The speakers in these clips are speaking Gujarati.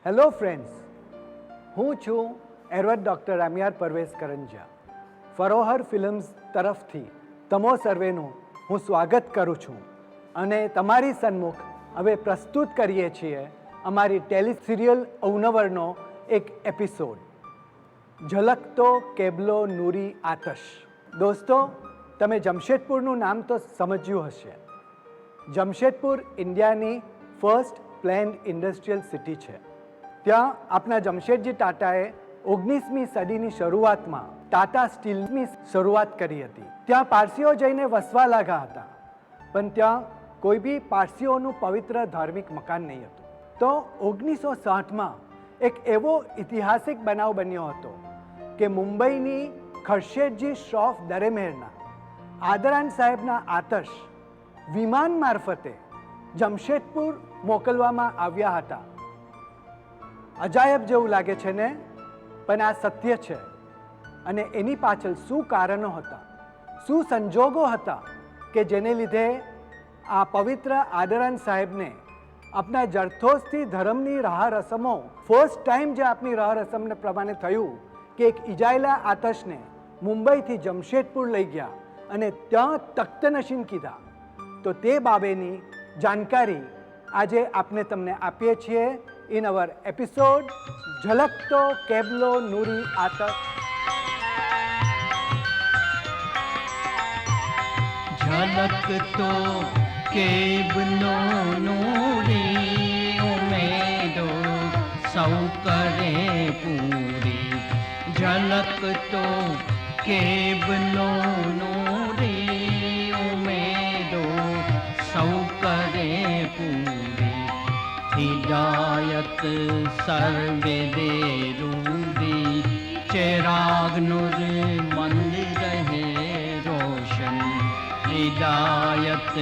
હેલો ફ્રેન્ડ્સ, હું છું એરવડ ડૉક્ટર રામિયાર પરવેઝ કરંજા. ફરોહર ફિલ્મ્સ તરફથી તમો સર્વેનું હું સ્વાગત કરું છું અને તમારી સન્મુખ હવે પ્રસ્તુત કરીએ છીએ અમારી ટેલિસિરિયલ અવનવરનો એક એપિસોડ, ઝલકતો કેબલો નૂરી આતશ. દોસ્તો, તમે જમશેદપુરનું નામ તો સમજ્યું હશે. જમશેદપુર ઇન્ડિયાની ફર્સ્ટ પ્લેન્ડ ઇન્ડસ્ટ્રીયલ સિટી છે. ત્યાં આપણા જમશેદજી ટાટાએ 19મી સદીની શરૂઆતમાં ટાટા સ્ટીલની શરૂઆત કરી હતી. ત્યાં પારસીઓ જઈને વસવા લાગ્યા હતા, પણ ત્યાં કોઈ બી પારસીઓનું પવિત્ર ધાર્મિક મકાન નહીં હતું. તો 1960માં એક એવો ઐતિહાસિક બનાવ બન્યો હતો કે મુંબઈની ખર્શેદજી શ્રોફ દરેમેરના આદરાન સાહેબના આતશ વિમાન મારફતે જમશેદપુર મોકલવામાં આવ્યા હતા. અજાયબ જેવું લાગે છે ને, પણ આ સત્ય છે. અને એની પાછળ શું કારણો હતા, શું સંજોગો હતા કે જેને લીધે આ પવિત્ર આદરાન સાહેબને આપણા જરથોસથી ધર્મની રાહ રસમો ફર્સ્ટ ટાઈમ જે આપની રાહ રસમને પ્રમાણે થયું કે એક ઇજાયેલા આતશને મુંબઈથી જમશેદપુર લઈ ગયા અને ત્યાં તખ્તનશીન કીધા. તો તે બાબતની જાણકારી આજે આપણે તમને આપીએ છીએ in our episode ઝલકતો કેબલો Noori આતશ. ઝલકતો કેબલો Noori ઉમેદો સૌ કરે પૂરી. ઝલકતો કેબલો નૂરી ઉમેદો સૌ કરે પૂરી. हिदायत सर्वे दे रूदी चिराग नूर मंद रहे रोशन. हिदायत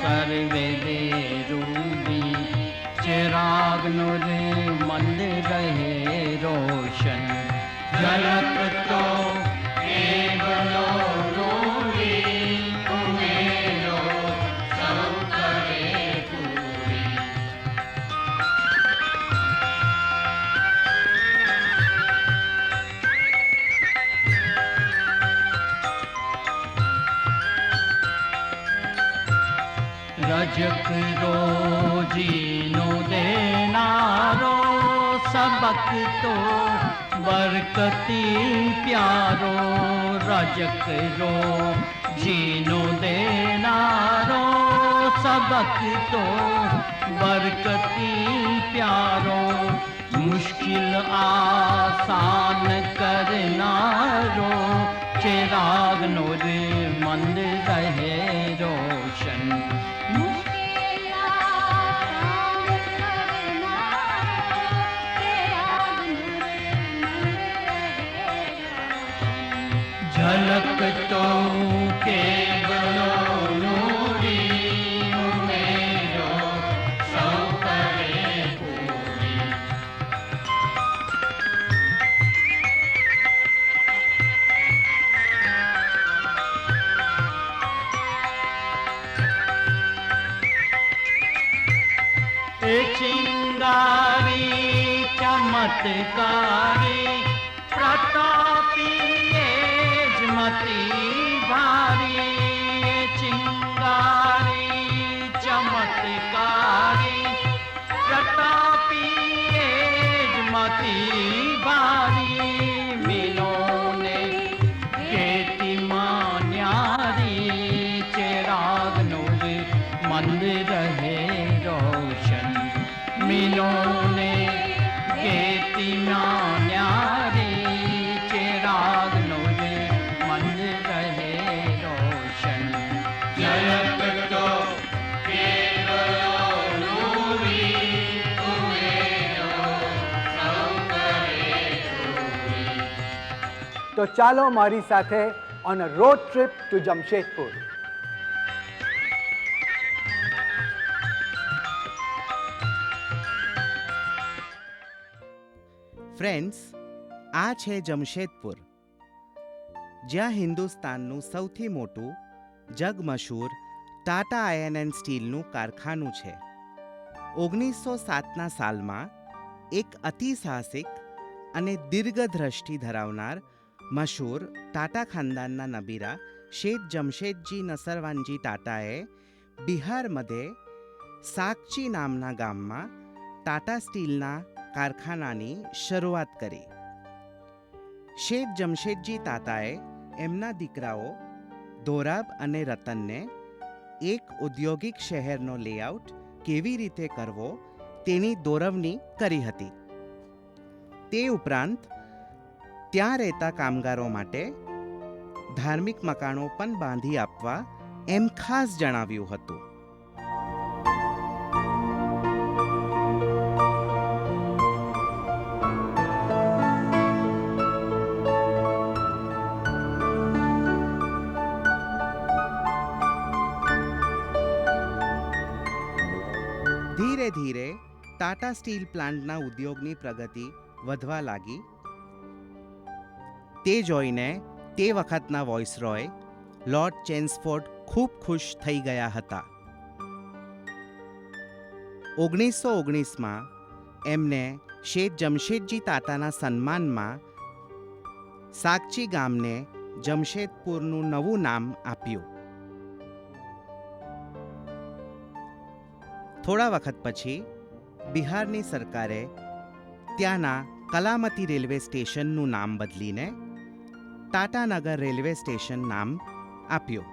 सर्वे दे रूदी चिराग नूर मंद રહે રોશન. ઝલકતો કેબલો નૂરી ઉમેદો સૌ કરે પૂરી. रजक रोजीनो देनारो सबक तो बरकती प्यारो. रजक रोजीनो देनारो सबक तो बरकती प्यारो. मुश्किल आसान करनारो चिराग नूर मंद रहे रोशन. ઝલકતો કેબલો નૂરી ઉમેદો સૌ કરે પૂરી. એ ચિંગારી ચમત્કારી પ્રતાપી મતી ભારી. ચિંગારી ચમત્કારી પ્રતાપી મતી ભારી. મિલોને કેતી માન્યારી ચિરાગ નૂર મંદ રહે રોશન. મિલોને કેતી માન્યારી ચિરાગ નૂર મંદ રહે રોશન. ઝલકતો કેબલો નૂરી ઉમેદો સૌ કરે પૂરી. તો ચાલો મારી સાથે on a road trip two Jamshedpur. Friends, આ છે જમશેદપુર, જ્યાં હિન્દુસ્તાનનું સૌથી મોટું જગમશહૂર ટાટા આયર્ન એન્ડ સ્ટીલનું કારખાનું છે. 1907ના સાલમાં એક અતિ સાહસિક અને દીર્ઘદ્રષ્ટિ ધરાવનાર મશહૂર ટાટા ખાનદાનના નબીરા શેઠ જમશેદજી નસરવાનજી ટાટાએ બિહારमध्ये સાકચી નામના ગામમાં ટાટા સ્ટીલના કારખાનાની શરૂઆત કરી. શેઠ જમશેદજી તાતાએ એમના દીકરાઓ દોરાબ અને રતનને એક ઔદ્યોગિક શહેરનો લેઆઉટ કેવી રીતે કરવો તેની દોરવણી કરી હતી. તે ઉપરાંત ત્યાં રહેતા કામગારો માટે ધાર્મિક મકાનો પણ બાંધી આપવા એમ ખાસ જણાવ્યું હતું. ધીરે ધીરે ટાટા સ્ટીલ પ્લાન્ટના ઉદ્યોગની પ્રગતિ વધવા લાગી. તે જોઈને તે વખતના વોઇસરોય લોર્ડ ચેમ્સફોર્ડ ખૂબ ખુશ થઈ ગયા હતા. 1919માં એમને શેઠ જમશેદજી તાતાના સન્માનમાં સાકચી ગામને જમશેદપુરનું નવું નામ આપ્યું. થોડા વખત પછી બિહારની સરકારે ત્યાંના કલામતી રેલવે સ્ટેશનનું નામ બદલીને ટાટાનગર રેલવે સ્ટેશન નામ આપ્યું.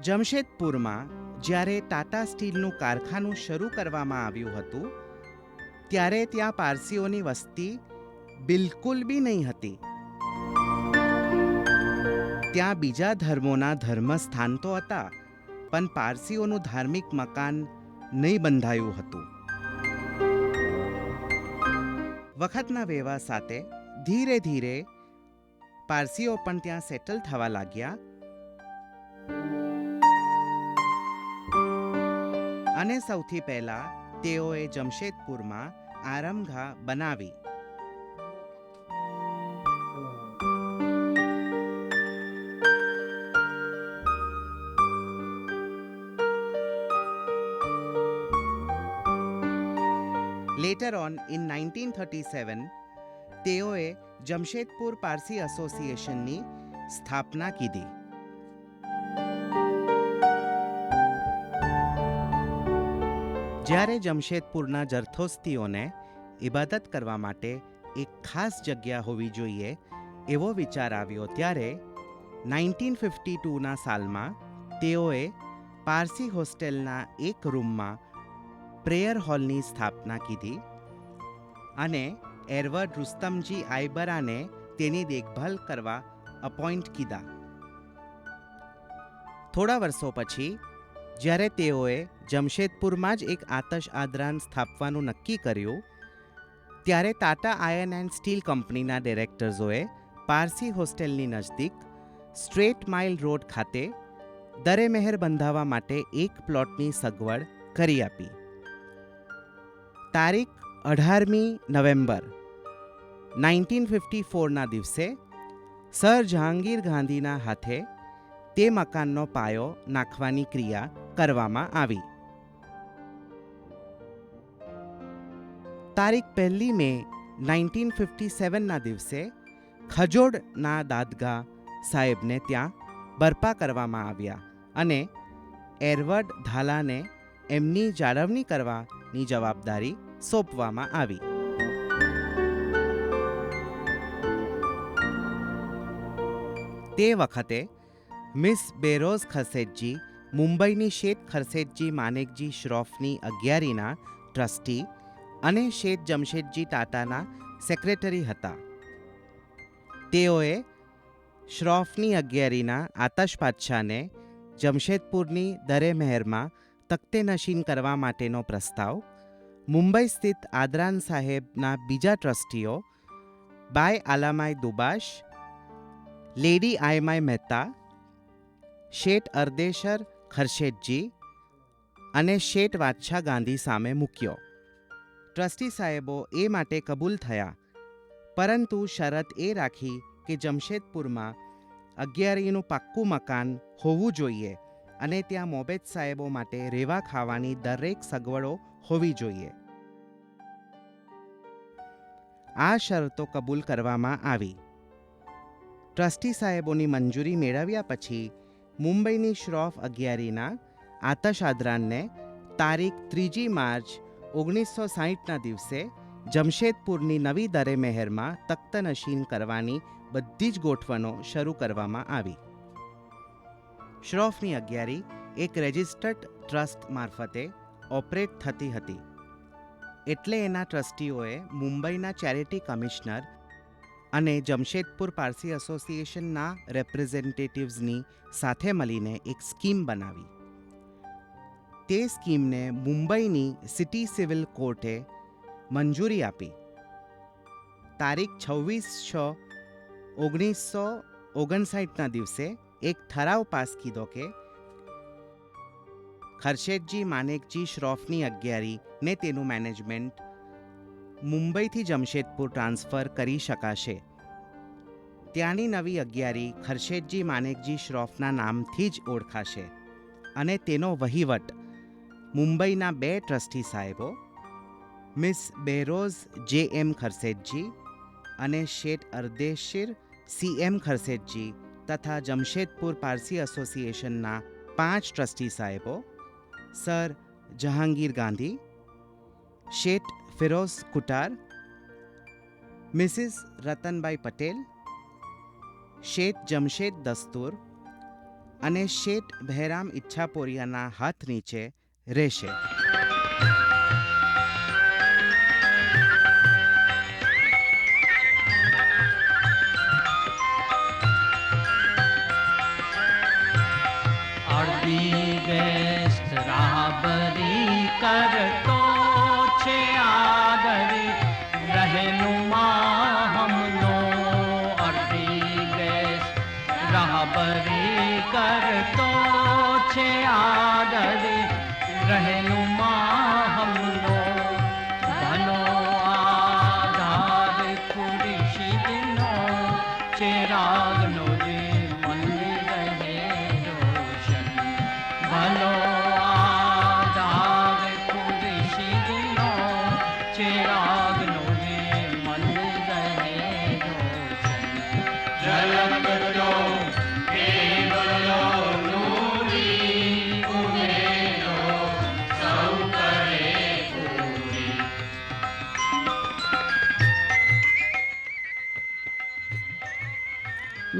જમશેદપુરમાં જ્યારે ટાટા સ્ટીલનું કારખાનું શરૂ કરવામાં આવ્યું હતું ત્યારે ત્યાં પારસીઓની વસ્તી બિલકુલ બી નહીં હતી. ત્યાં બીજા ધર્મોના ધર્મસ્થાન તો હતા, પણ પારસીઓનું ધાર્મિક મકાન નહીં બંધાયું હતું. વખતના વેવા સાથે ધીરે ધીરે પારસીઓ પણ ત્યાં સેટલ થવા લાગ્યા અને સૌથી પહેલા તેઓએ જમશેદપુરમાં આરામગાહ બનાવી. Later on, in 1937, તેઓએ જમશેદપુર પારસી એસોસિએશનની સ્થાપના કીધી. જ્યારે જમશેદપુરના જરથોસ્તીઓને ઇબાદત કરવા માટે એક ખાસ જગ્યા હોવી જોઈએ એવો વિચાર આવ્યો ત્યારે 1952ના સાલમાં તેઓએ પારસી હોસ્ટેલના એક રૂમમાં પ્રેયર હોલની સ્થાપના કીધી અને એરવર્ડ રુસ્તમજી આઈબરાને તેની દેખભાલ કરવા અપોઇન્ટ કીધા. થોડા વર્ષો પછી જ્યારે તેઓએ જમશેદપુરમાં જ એક આતશ આદરાન સ્થાપવાનું નક્કી કર્યું ત્યારે ટાટા આયર્ન એન્ડ સ્ટીલ કંપનીના ડિરેક્ટર્સોએ પારસી હોસ્ટેલની નજદીક સ્ટ્રેટ માઇલ રોડ ખાતે દરે મહેર બંધાવવા માટે એક પ્લોટની સગવડ કરી આપી. તારીખ 18મી નવેમ્બર 1954ના દિવસે સર જહાંગીર ગાંધીના હાથે તે મકાનનો પાયો નાખવાની ક્રિયા કરવામાં આવી. તારીખ 1 મે 1957ના દિવસે ખજોડના દાદગા સાહેબને ત્યાં બરપા કરવામાં આવ્યા અને એરવર્ડ ધાલાને એમની જાળવણી કરવાની જવાબદારી સોંપવામાં આવી. તે વખતે મિસ બેરોઝ ખરસેટજી મુંબઈની શેઠ ખરસેટજી માનેકજી શ્રોફની અગિયારીના ટ્રસ્ટી અને શેઠ જમશેદજી ટાટાના સેક્રેટરી હતા. તેઓએ શ્રોફની અગિયારીના આતશ બાદશાહને જમશેદપુરની દરે મહેરમાં તખ્તેનશીન કરવા માટેનો પ્રસ્તાવ મુંબઈ સ્થિત આદરાન સાહેબના બીજા ટ્રસ્ટીઓ બાય આલામાઈ દુબાશ, લેડી આયમાઈ મહેતા, શેઠ અરદેશર ખરશેટજી અને શેઠ વાત્સા ગાંધી સામે મૂક્યો. ટ્રસ્ટી સાહેબો એ માટે કબૂલ થયા, પરંતુ શરત એ રાખી કે જમશેદપુરમાં અગિયારીનું પાક્કું મકાન હોવું જોઈએ અને ત્યાં મોબેજ સાહેબો માટે રહેવા ખાવાની દરેક સગવડો હોવી જોઈએ. આ શરતો કબૂલ કરવામાં આવી. ટ્રસ્ટી સાહેબોની મંજૂરી મેળવ્યા પછી મુંબઈની શ્રોફ અગિયારીના આતશઆદરાનને તારીખ 3 માર્ચ 1960ના દિવસે જમશેદપુરની નવી દરે મહેરમાં તખ્તનશીન કરવાની બધી જ ગોઠવણો શરૂ કરવામાં આવી. શ્રોફની અગિયારી એક રજિસ્ટર્ડ ટ્રસ્ટ મારફતે ઓપરેટ થતી હતી, એટલે એના ટ્રસ્ટીઓએ મુંબઈના ચેરિટી કમિશનર અને જમશેદપુર પારસી એસોસિએશનના રેપ્રેઝેન્ટેટિવ્સની સાથે મળીને એક સ્કીમ બનાવી. તે સ્કીમને મુંબઈની સિટી સિવિલ કોર્ટે મંજૂરી આપી. તારીખ 26/6/1959ના દિવસે એક ઠરાવ પાસ કીધો કે ખરશેદજી માનેકજી શ્રોફની અગિયારી ને તેનું મેનેજમેન્ટ મુંબઈથી જમશેદપુર ટ્રાન્સફર કરી શકાશે. ત્યાંની નવી અગિયારી ખરશેદજી માનેકજી શ્રોફના નામથી જ ઓળખાશે અને તેનો વહીવટ મુંબઈના 2 ટ્રસ્ટી સાહેબો મિસ બેરોઝ જે.એમ. ખરશેદજી અને શેઠ અરદેશીર સી.એમ. ખરશેદજી તથા જમશેદપુર પારસી એસોસિએશનના 5 ટ્રસ્ટી સાહેબો સર જહાંગીર ગાંધી, શેઠ ફિરોઝ કુટાર, મિસિસ રતનબાઈ પટેલ, શેઠ જમશેદ દસ્તુર અને શેઠ બહેરામ ઈચ્છાપોરિયાના હાથ નીચે રહેશે. અડધી બેસ્ત રાહબરી કરતો છે આદરી રહેનુમા હમનો. અડધી બેસ્ત રાહબરી કરતો છે આદરી રહેનુમા હમનો. ભલો આધાર ખુરશીદનો ચિરાગનો જે મંદિર રહે રોશન. ભલો આધાર ખુરશીદનો ચિરાગનો જે મંદિર રહે રોશન. ઝલકતો કેવલો નૂરી ઉમેરો સૌ કરે પૂરી.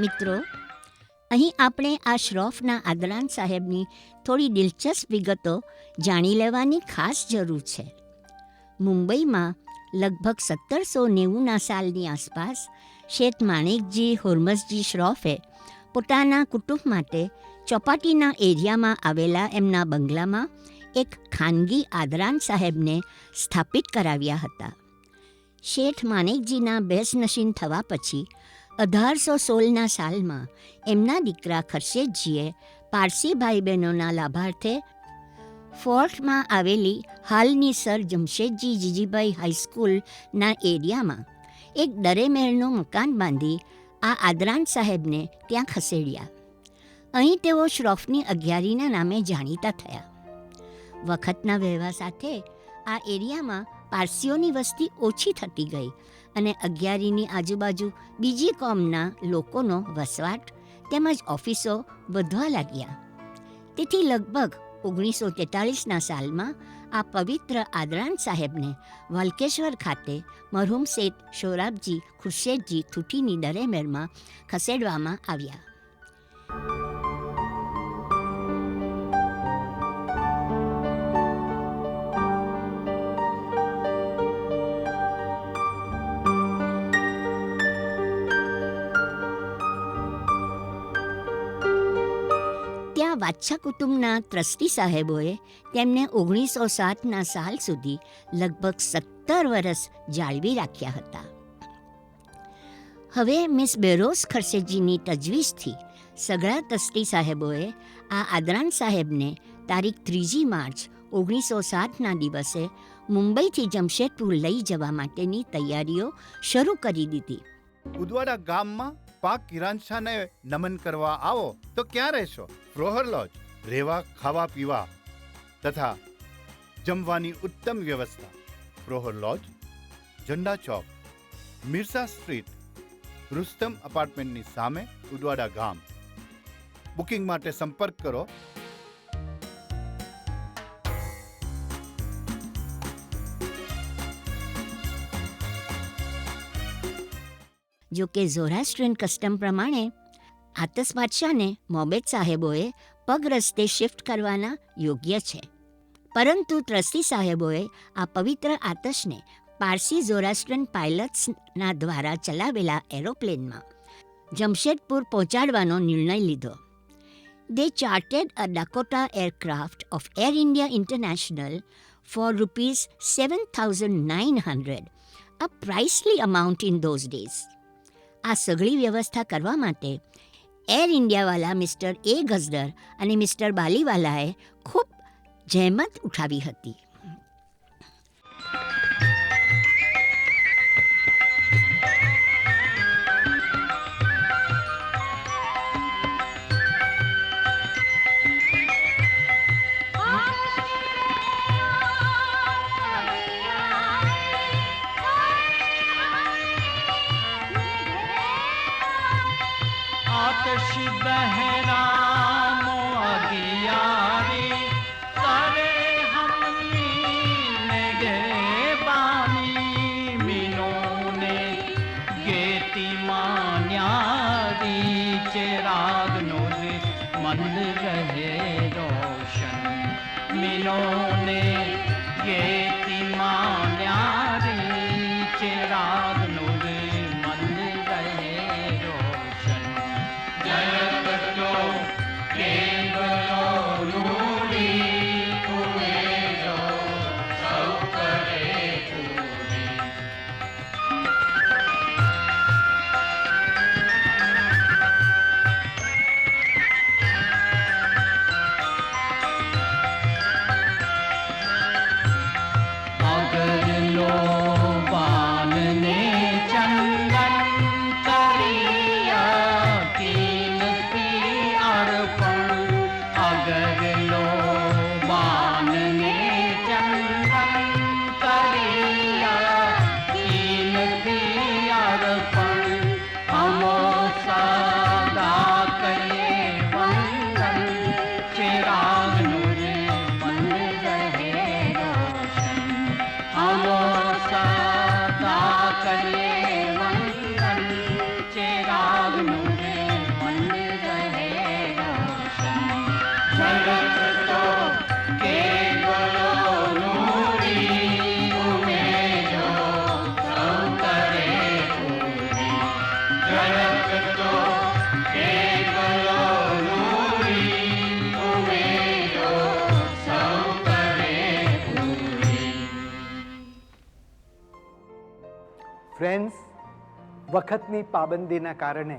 મિત્રો, અહીં આપણે આ શ્રોફના આદરાન સાહેબની થોડી દિલચસ્પ વિગતો જાણી લેવાની ખાસ જરૂર છે. મુંબઈમાં લગભગ 1790ના સાલની આસપાસ શેઠ માણેકજી હોર્મસજી શ્રોફે પોતાના કુટુંબ માટે ચોપાટીના એરિયામાં આવેલા એમના બંગલામાં એક ખાનગી આદરાન સાહેબને સ્થાપિત કરાવ્યા હતા. શેઠ માણેકજીના બેસનશીન થવા પછી 1816ના સાલમાં એમના દીકરા ખરશેદજીએ પારસી ભાઈ બહેનોના લાભાર્થે ફોર્ટમાં આવેલી હાલની સર જમશેદજી જીજીભાઈ હાઈસ્કૂલના એરિયામાં એક દરેમહેરનું મકાન બાંધી આ આદરાન સાહેબને ત્યાં ખસેડ્યા. અહીં તેઓ શ્રોફની અગિયારીના નામે જાણીતા થયા. વખતના વહેવા સાથે આ એરિયામાં પારસીઓની વસ્તી ઓછી થતી ગઈ અને અગિયારીની આજુબાજુ બીજી કોમના લોકોનો વસવાટ તેમજ ઓફિસો વધવા લાગ્યા. તેથી લગભગ 1943ના સાલમાં આ પવિત્ર આદરાન સાહેબને વાલકેશ્વર ખાતે મરહુમ શેઠ સોરાબજી ખુરશેદજી થુઠીની દરેમહેરમાં ખસેડવામાં આવ્યા. ત્યાં વાચ્છા કુટુંબના ટ્રસ્ટી સાહેબોએ તેમને 1907ના સાલ સુધી લગભગ 17 વર્ષ જાળવી રાખ્યા હતા. હવે મિસ બેરોઝ ખરશેદજીની તજવીજથી સઘળા ટ્રસ્ટી સાહેબોએ આ આદરાન સાહેબને તારીખ 3 માર્ચ 1907ના દિવસે મુંબઈથી જમશેદપુર લઈ જવા માટેની તૈયારીઓ શરૂ કરી દીધી. ઉદવાડા ગામમાં પાક કિરાન શાહને નમન કરવા આવો તો ક્યાં રહેશો? ફ્રોહર લોજ, રહેવા ખાવા પીવા તથા જમવાની ઉત્તમ વ્યવસ્થા પ્રોહર લોજ, ઝંડા ચોક, મિર્સા સ્ટ્રીટ, રુસ્તમ અપાર્ટમેન્ટની સામે, ઉદવાડા ગામ. બુકિંગ માટે સંપર્ક કરો. જો કે ઝોરાસ્ટ્રિયન કસ્ટમ પ્રમાણે આતસ બાદશાહને મોબેદ સાહેબોએ પગ રસ્તે શિફ્ટ કરવાના યોગ્ય છે, પરંતુ ત્રસ્તી સાહેબોએ આ પવિત્ર આતશને પારસી ઝોરાસ્ટ્રિયન પાયલટ્સના દ્વારા ચલાવેલા એરોપ્લેનમાં જમશેદપુર પહોંચાડવાનો નિર્ણય લીધો. They chartered a Dakota aircraft of Air India International for rupees 7,900, a pricely amount in those days. આ સઘળી વ્યવસ્થા કરવા માટે એર ઇન્ડિયાવાલા મિસ્ટર એ ગઝદર અને મિસ્ટર બાલીવાલાએ ખૂબ જહેમત ઉઠાવી હતી. आतश बहरामो अगियारी करे हमनी ने बानी मीनों ने गेती मान्यारी चिराग नो मन रहे रोशन मीनों ने गेती मान्यारी चिराग नो मन रहे रोशन जगतो केवलो नूरी तुम्हें जो सब करे पूरी अगर लो बान ने चंदन करिया कीमती अर्पण अगर लो बान ने चंदन करिया कीमती अर्पण हमो सदा करिए वंदन चिराग नूर मन रहे रोशन हमो सदा करिए वंदन चिराग नूर मन रहे रोशन जगत तो केवलो नूरी तुम्हें जो सब करे पूरी जगत तो केवलो नूरी तुम्हें जो सब करे पूरी ફ્રેન્ડ્સ, વખતની પાબંદીના કારણે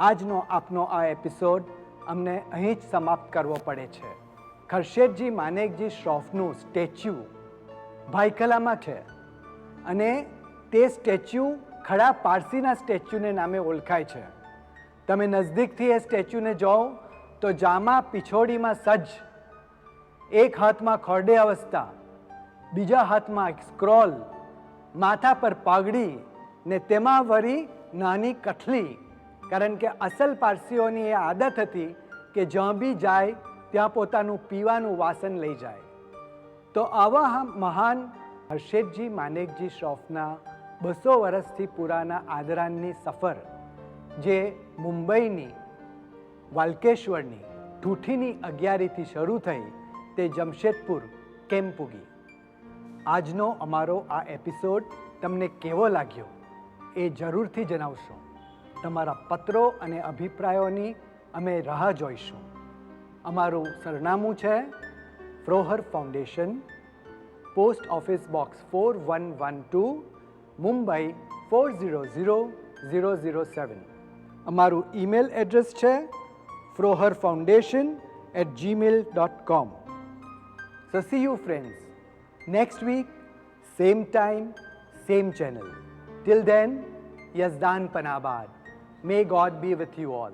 આજનો આપનો આ એપિસોડ અમને અહીં જ સમાપ્ત કરવો પડે છે. ખરશેદજી માનેકજી શ્રોફનું સ્ટેચ્યુ ભાઈખલામાં છે અને તે સ્ટેચ્યુ ખડા પારસીના સ્ટેચ્યુને નામે ઓળખાય છે. તમે નજદીકથી એ સ્ટેચ્યુને જોઓ તો જામા પિછોડીમાં સજ્જ, એક હાથમાં ખોરડે અવસ્થા, બીજા હાથમાં એક સ્ક્રોલ, માથા પર પાઘડી ને તેમાં વળી નાની કઠલી. કારણ કે અસલ પારસીઓની એ આદત હતી કે જ્યાં બી જાય ત્યાં પોતાનું પીવાનું વાસણ લઈ જાય. તો આવા મહાન હર્ષેદજી માનેકજી શ્રોફના 200 વર્ષથી પુરાના આદરાંની સફર જે મુંબઈની વાલકેશ્વરની ઠૂઠીની અગિયારીથી શરૂ થઈ તે જમશેદપુર કેમ પૂગી. આજનો અમારો આ એપિસોડ તમને કેવો લાગ્યો એ જરૂરથી જણાવશો. તમારા પત્રો અને અભિપ્રાયોની અમે રાહ જોઈશું. અમારું સરનામું છે Frohar foundation, post office box 4112, Mumbai 400007. અમારું ઈમેલ એડ્રેસ છે froherfoundation@gmail.com. So see you friends next week, same time, same channel. Till then, Yazdan Panabad. May God be with you all.